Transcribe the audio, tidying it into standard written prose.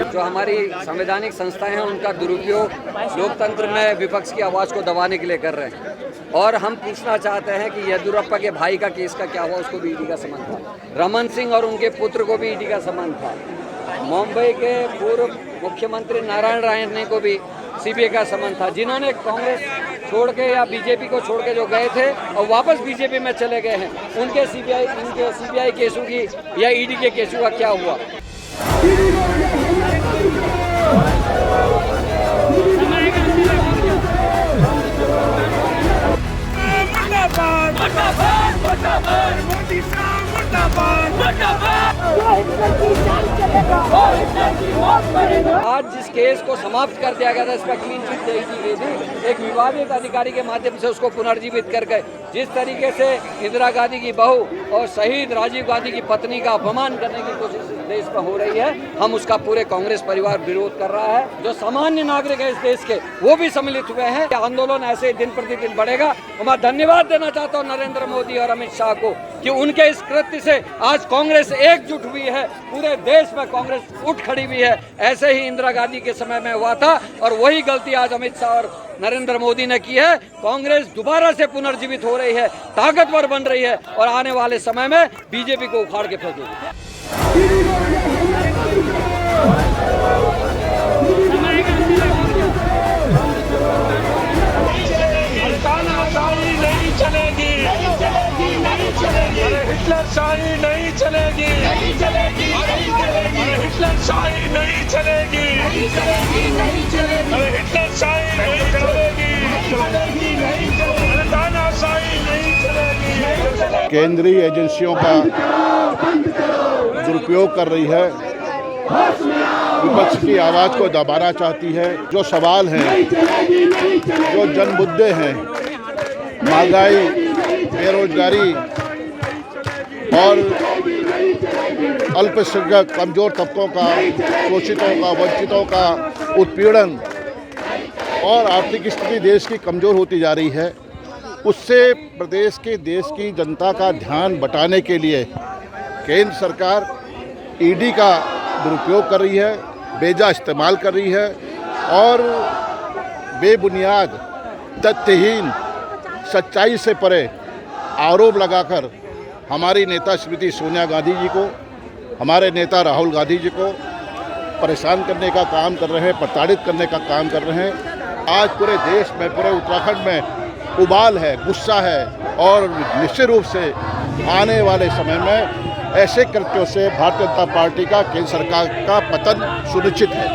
जो हमारी संवैधानिक संस्थाएं हैं उनका दुरुपयोग लोकतंत्र में विपक्ष की आवाज़ को दबाने के लिए कर रहे हैं। और हम पूछना चाहते हैं कि येदियुरप्पा के भाई का केस का क्या हुआ, उसको भी ईडी का समन था। रमन सिंह और उनके पुत्र को भी ईडी का समन था। मुंबई के पूर्व मुख्यमंत्री नारायण राणे को भी सीबीआई का समन था। जिन्होंने कांग्रेस छोड़ के या बीजेपी को छोड़ के जो गए थे और वापस बीजेपी में चले गए हैं, उनके सीबीआई केसों की या ईडी के केसों का क्या हुआ। आज जिस केस को समाप्त कर दिया गया था, इस पर क्लीन चिट दे दी गई थी, एक विवादित अधिकारी के माध्यम से उसको पुनर्जीवित करके जिस तरीके से इंदिरा गांधी की बहू और शहीद राजीव गांधी की पत्नी का अपमान करने की कोशिश देश में हो रही है, हम उसका पूरे कांग्रेस परिवार विरोध कर रहा है। जो सामान्य नागरिक है इस देश के, वो भी सम्मिलित हुए हैं। आंदोलन ऐसे दिन प्रतिदिन बढ़ेगा। मैं धन्यवाद देना चाहता हूँ नरेंद्र मोदी और अमित शाह को कि उनके इस कृत्य से आज कांग्रेस एकजुट हुई है, पूरे देश में कांग्रेस उठ खड़ी हुई है। ऐसे ही इंदिरा गांधी के समय में हुआ था और वही गलती आज अमित शाह और नरेंद्र मोदी ने की है। कांग्रेस दोबारा से पुनर्जीवित हो रही है, ताकतवर बन रही है और आने वाले समय में बीजेपी को उखाड़ के फेंकेगी। हिटलरशाही नहीं चलेगी, हिटलरशाही नहीं चलेगी, हिटलरशाही नहीं चलेगी, तानाशाही नहीं चलेगी। केंद्रीय एजेंसियों का दुरुपयोग कर रही है, विपक्ष की आवाज़ को दबाना चाहती है। जो सवाल हैं, जो जन मुद्दे हैं, महंगाई, बेरोजगारी और अल्पसंख्यक कमज़ोर तबकों का, शोषितों का, वंचितों का उत्पीड़न और आर्थिक स्थिति देश की कमज़ोर होती जा रही है, उससे प्रदेश के देश की जनता का ध्यान बटाने के लिए केंद्र सरकार ईडी का दुरुपयोग कर रही है, बेजा इस्तेमाल कर रही है और बेबुनियाद, तथ्यहीन, सच्चाई से परे आरोप लगाकर हमारी नेता श्रीमती सोनिया गांधी जी को, हमारे नेता राहुल गांधी जी को परेशान करने का काम कर रहे हैं, प्रताड़ित करने का काम कर रहे हैं। आज पूरे देश में, पूरे उत्तराखंड में उबाल है, गुस्सा है और निश्चित रूप से आने वाले समय में ऐसे कृत्यों से भारतीय जनता पार्टी का, केंद्र सरकार का पतन सुनिश्चित है।